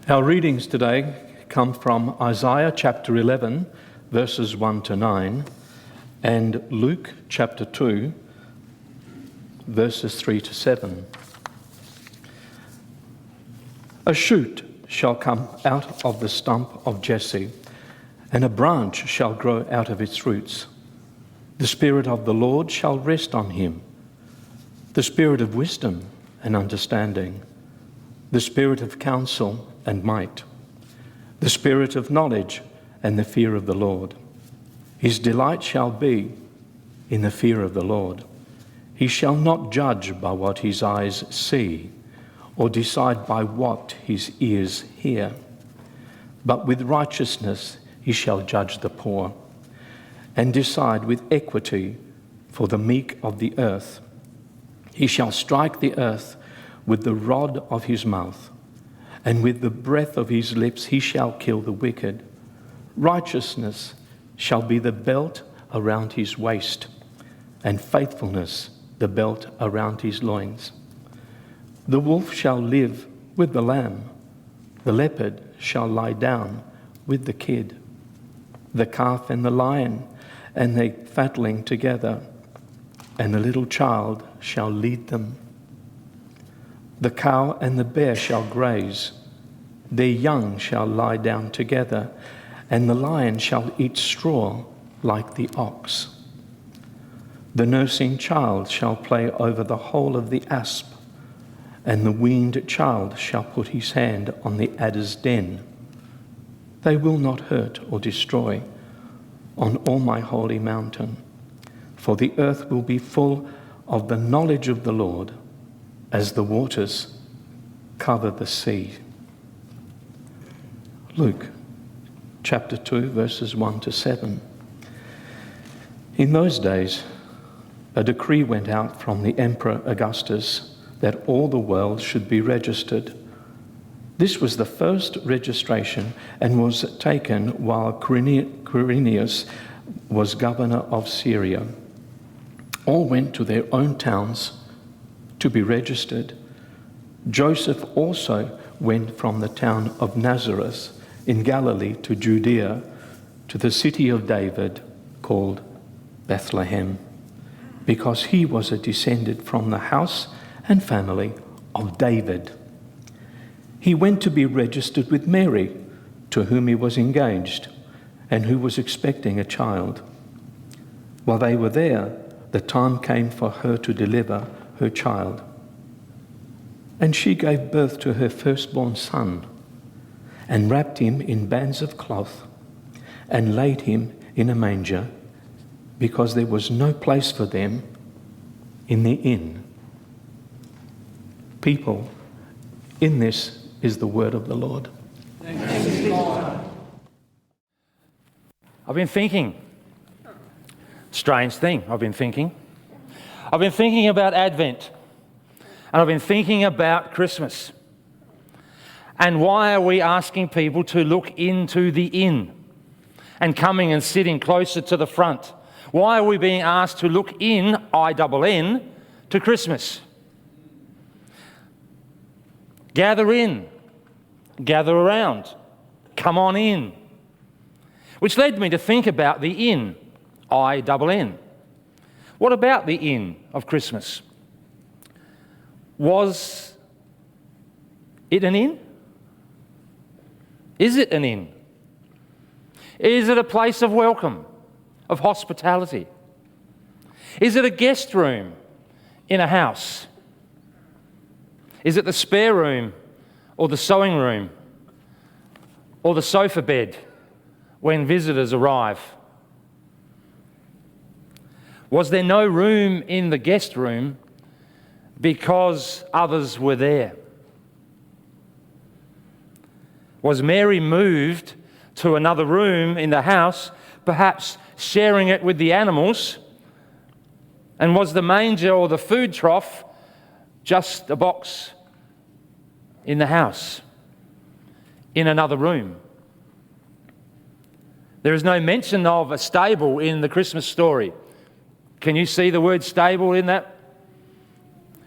Our readings today come from Isaiah chapter 11, verses 1 to 9, and Luke chapter 2, verses 3 to 7. A shoot shall come out of the stump of Jesse, and a branch shall grow out of its roots. The Spirit of the Lord shall rest on him, the Spirit of wisdom and understanding, the Spirit of counsel and might, the Spirit of knowledge and the fear of the Lord. His delight shall be in the fear of the Lord. He shall not judge by what his eyes see, or decide by what his ears hear. But with righteousness he shall judge the poor, and decide with equity for the meek of the earth. He shall strike the earth with the rod of his mouth, and with the breath of his lips he shall kill the wicked. Righteousness shall be the belt around his waist, and faithfulness the belt around his loins. The wolf shall live with the lamb, the leopard shall lie down with the kid, the calf and the lion and the fatling together, and the little child shall lead them. The cow and the bear shall graze, their young shall lie down together, and the lion shall eat straw like the ox. The nursing child shall play over the hole of the asp, and the weaned child shall put his hand on the adder's den. They will not hurt or destroy on all my holy mountain, for the earth will be full of the knowledge of the Lord as the waters cover the sea. Luke chapter 2, verses 1 to 7. In those days, a decree went out from the Emperor Augustus that all the world should be registered. This was the first registration and was taken while Quirinius was governor of Syria. All went to their own towns to be registered. Joseph also went from the town of Nazareth in Galilee to Judea, to the city of David called Bethlehem, because he was a descendant from the house and family of David. He went to be registered with Mary, to whom he was engaged, and who was expecting a child. While they were there, the time came for her to deliver her child. And she gave birth to her firstborn son, and wrapped him in bands of cloth, and laid him in a manger, because there was no place for them in the inn. People, in this is the word of the Lord. Thank you, Lord. I've been thinking, strange thing, I've been thinking about Advent, and I've been thinking about Christmas. And why are we asking people to look into the inn and coming and sitting closer to the front? Why are we being asked to look in, I-double-N, to Christmas? Gather in, gather around, come on in. Which led me to think about the inn, I-double-N. What about the inn of Christmas? Was it an inn? Is it an inn? Is it a place of welcome, of hospitality? Is it a guest room in a house? Is it the spare room or the sewing room or the sofa bed when visitors arrive? Was there no room in the guest room because others were there? Was Mary moved to another room in the house, perhaps sharing it with the animals? And was the manger or the food trough just a box in the house, in another room? There is no mention of a stable in the Christmas story. Can you see the word stable in that?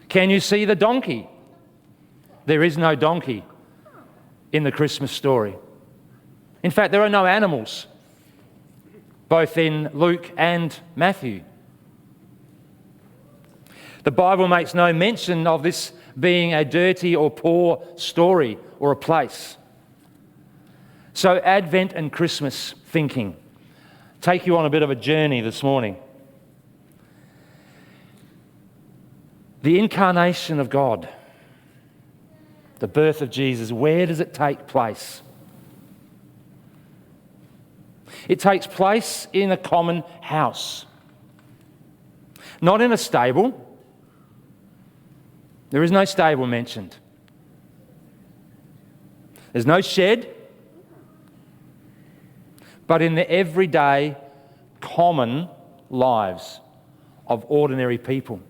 Can you see the donkey? There is no donkey in the Christmas story. In fact, there are no animals, both in Luke and Matthew. The Bible makes no mention of this being a dirty or poor story or a place. So Advent and Christmas thinking take you on a bit of a journey this morning. The incarnation of God, the birth of Jesus, where does it take place? It takes place in a common house, not in a stable. There is no stable mentioned. There's no shed, but in the everyday, common lives of ordinary people.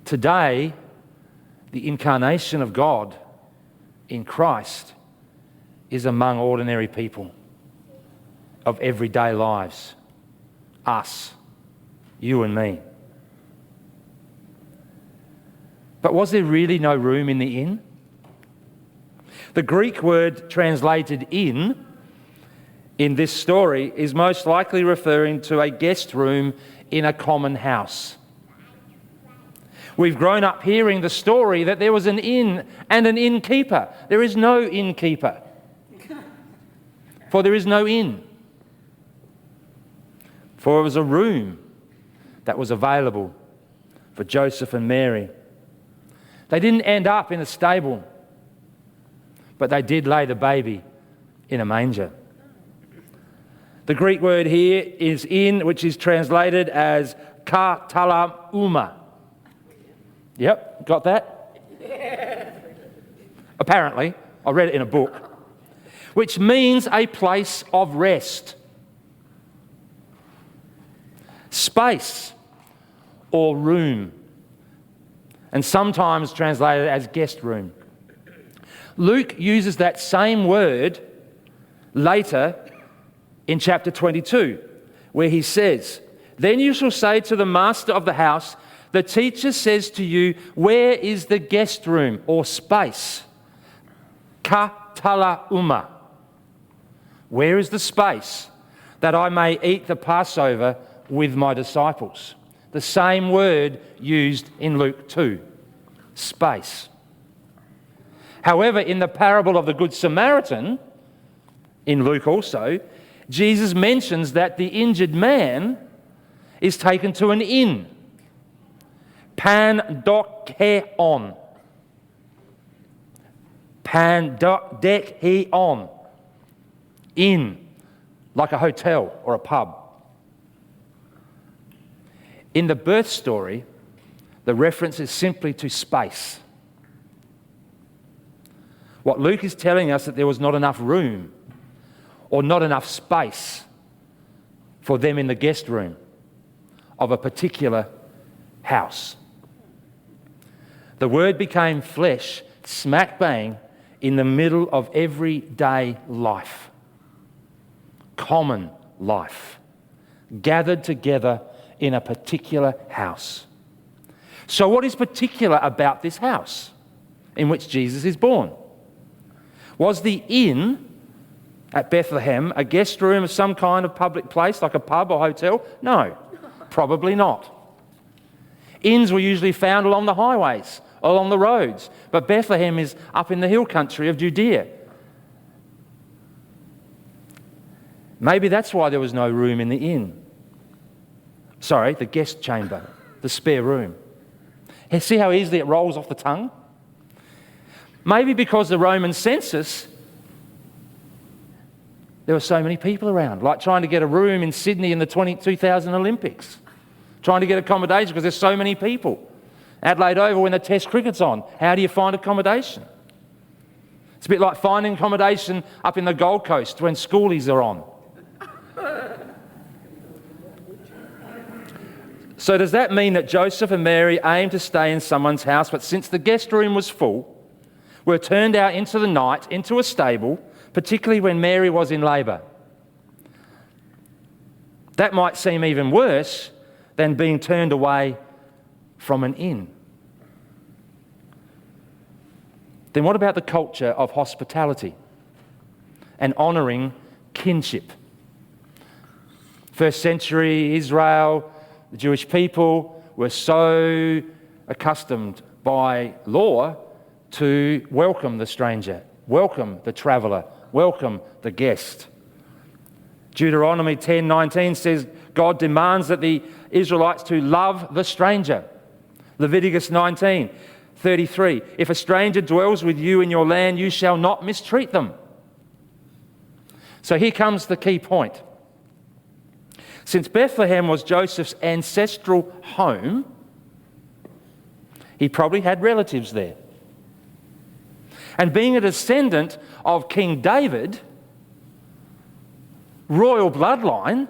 Today, the incarnation of God in Christ is among ordinary people of everyday lives. Us, you and me. But was there really no room in the inn? The Greek word translated in this story is most likely referring to a guest room in a common house. We've grown up hearing the story that there was an inn and an innkeeper. There is no innkeeper, for there is no inn. For it was a room that was available for Joseph and Mary. They didn't end up in a stable, but they did lay the baby in a manger. The Greek word here is in, which is translated as katalauma. Yep, got that? Apparently, I read it in a book, which means a place of rest, space, or room, and sometimes translated as guest room. Luke uses that same word later in chapter 22, where he says, "Then you shall say to the master of the house, the teacher says to you, where is the guest room or space? Katalauma. Where is the space that I may eat the Passover with my disciples?" The same word used in Luke 2, space. However, in the parable of the Good Samaritan, in Luke also, Jesus mentions that the injured man is taken to an inn. Pandokeon. Pandokeon. Inn, like a hotel or a pub. In the birth story, the reference is simply to space. What Luke is telling us that there was not enough room or not enough space for them in the guest room of a particular house. The Word became flesh, smack bang, in the middle of everyday life. Common life. Gathered together in a particular house. So what is particular about this house in which Jesus is born? Was the inn at Bethlehem a guest room of some kind of public place, like a pub or hotel? No, probably not. Inns were usually found along the highways, along the roads, but Bethlehem is up in the hill country of Judea. Maybe that's why there was no room in the inn. Sorry, the guest chamber, the spare room. See how easily it rolls off the tongue? Maybe because the Roman census, there were so many people around, like trying to get a room in Sydney in the 2000 Olympics. Trying to get accommodation because there's so many people. Adelaide Oval when the Test cricket's on, how do you find accommodation? It's a bit like finding accommodation up in the Gold Coast when schoolies are on. So does that mean that Joseph and Mary aimed to stay in someone's house, but since the guest room was full, were turned out into the night, into a stable, particularly when Mary was in labour? That might seem even worse than being turned away from an inn. then what about the culture of hospitality and honouring kinship? First century Israel, the Jewish people were so accustomed by law to welcome the stranger, welcome the traveller, welcome the guest. Deuteronomy 10:19 says God demands that the Israelites to love the stranger. Leviticus 19:33, if a stranger dwells with you in your land, you shall not mistreat them. So here comes the key point. Since Bethlehem was Joseph's ancestral home, he probably had relatives there. And being a descendant of King David, royal bloodline,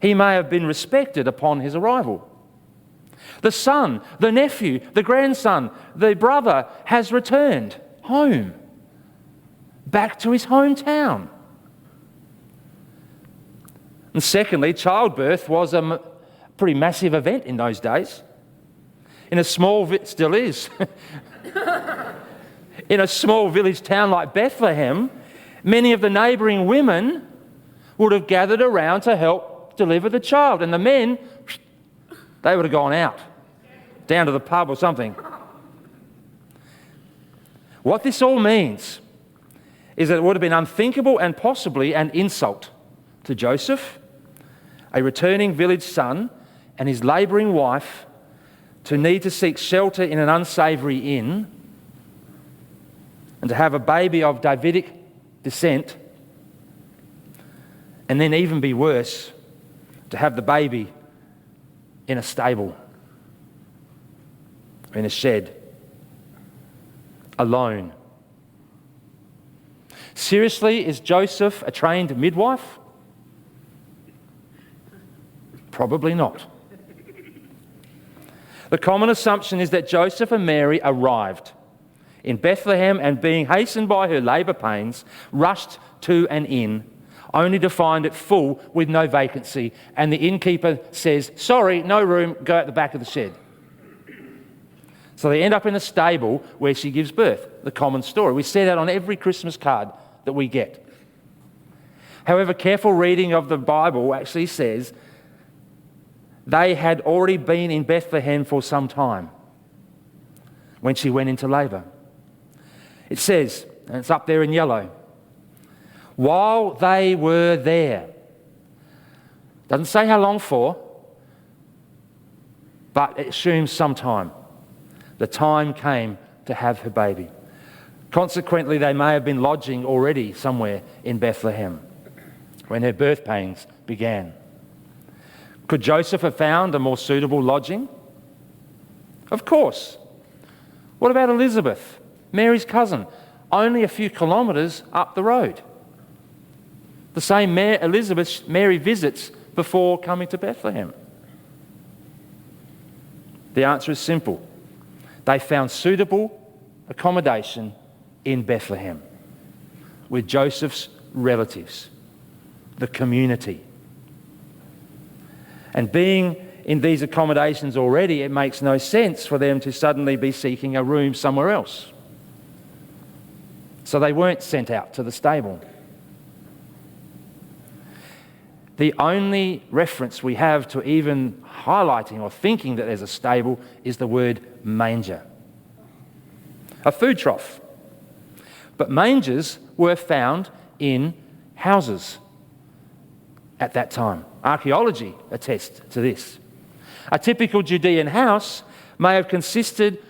he may have been respected upon his arrival. The son, the nephew, the grandson, the brother has returned home, back to his hometown. And secondly, childbirth was a pretty massive event in those days. Still is. In a small village town like Bethlehem, many of the neighbouring women would have gathered around to help deliver the child. And the men, they would have gone out, down to the pub or something. What this all means is that it would have been unthinkable and possibly an insult to Joseph, a returning village son, and his labouring wife to need to seek shelter in an unsavoury inn and to have a baby of Davidic descent, and then even be worse, to have the baby in a stable, in a shed, alone. Seriously, is Joseph a trained midwife? Probably not. The common assumption is that Joseph and Mary arrived in Bethlehem and, being hastened by her labour pains, rushed to an inn, only to find it full with no vacancy, and the innkeeper says, "Sorry, no room, go out the back of the shed." So they end up in a stable where she gives birth, the common story. We see that on every Christmas card that we get. However, careful reading of the Bible actually says they had already been in Bethlehem for some time when she went into labour. It says, and it's up there in yellow, while they were there. Doesn't say how long for, but it assumes some time. The time came to have her baby. Consequently, they may have been lodging already somewhere in Bethlehem when her birth pains began. Could Joseph have found a more suitable lodging? Of course. What about Elizabeth, Mary's cousin, only a few kilometres up the road? The same Elizabeth Mary visits before coming to Bethlehem. The answer is simple. They found suitable accommodation in Bethlehem with Joseph's relatives, the community. And being in these accommodations already, it makes no sense for them to suddenly be seeking a room somewhere else. So they weren't sent out to the stable. The only reference we have to even highlighting or thinking that there's a stable is the word manger, a food trough. But mangers were found in houses at that time. Archaeology attests to this. A typical Judean house may have consisted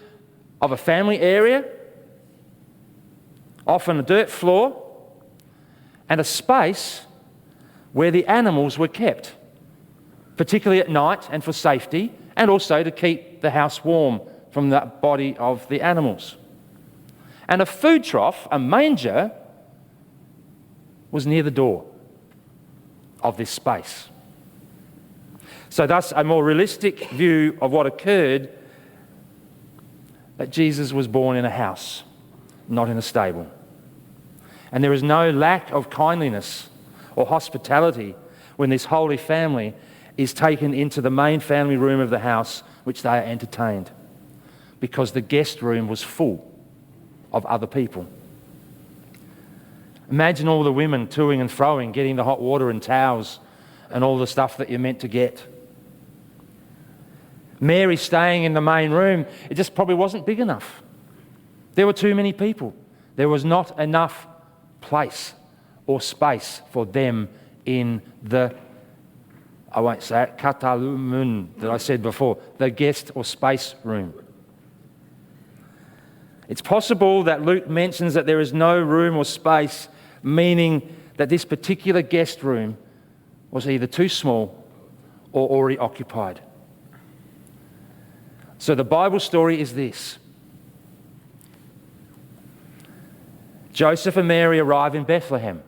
of a family area, often a dirt floor, and a space where the animals were kept, particularly at night and for safety, and also to keep the house warm from the body of the animals. And a food trough, a manger, was near the door of this space. So thus, a more realistic view of what occurred, that Jesus was born in a house, not in a stable. And there is no lack of kindliness or hospitality when this holy family is taken into the main family room of the house, which they are entertained, because the guest room was full of other people. Imagine all the women toing and froing, getting the hot water and towels and all the stuff that you're meant to get. Mary staying in the main room, it just probably wasn't big enough. There were too many people. There was not enough place or space for them in the, I won't say it, katalumun that I said before, the guest or space room. It's possible that Luke mentions that there is no room or space, meaning that this particular guest room was either too small or already occupied. So the Bible story is this. Joseph and Mary arrive in Bethlehem.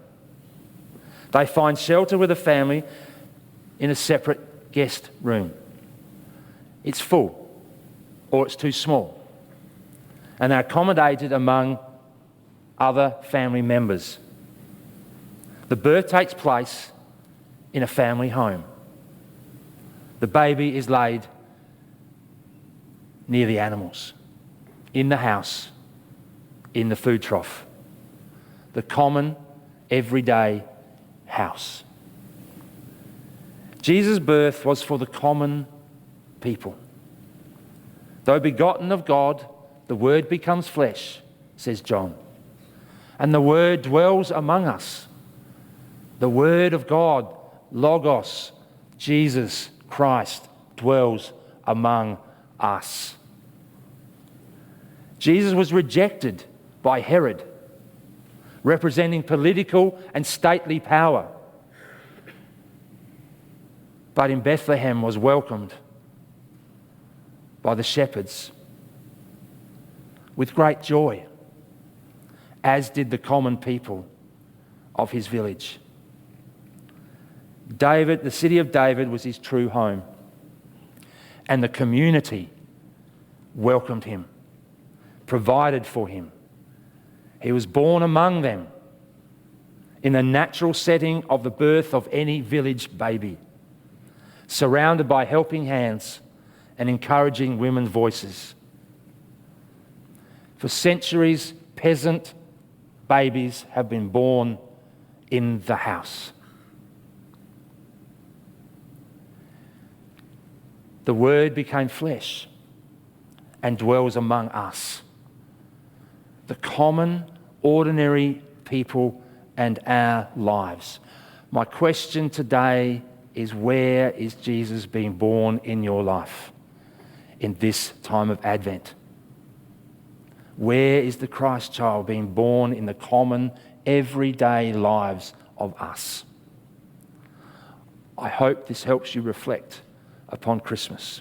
They find shelter with a family in a separate guest room. It's full, or it's too small, and they're accommodated among other family members. The birth takes place in a family home. The baby is laid near the animals, in the house, in the food trough. The common, everyday house. Jesus' birth was for the common people. Though begotten of God, the Word becomes flesh, says John. And the Word dwells among us. The Word of God, Logos, Jesus Christ, dwells among us. Jesus was rejected by Herod, representing political and stately power. But in Bethlehem was welcomed by the shepherds with great joy, as did the common people of his village. David, the city of David, was his true home, and the community welcomed him, provided for him. He was born among them in the natural setting of the birth of any village baby, surrounded by helping hands and encouraging women's voices. For centuries, peasant babies have been born in the house. The Word became flesh and dwells among us, the common, ordinary people and our lives. My question today is, where is Jesus being born in your life in this time of Advent? Where is the Christ child being born in the common, everyday lives of us? I hope this helps you reflect upon Christmas.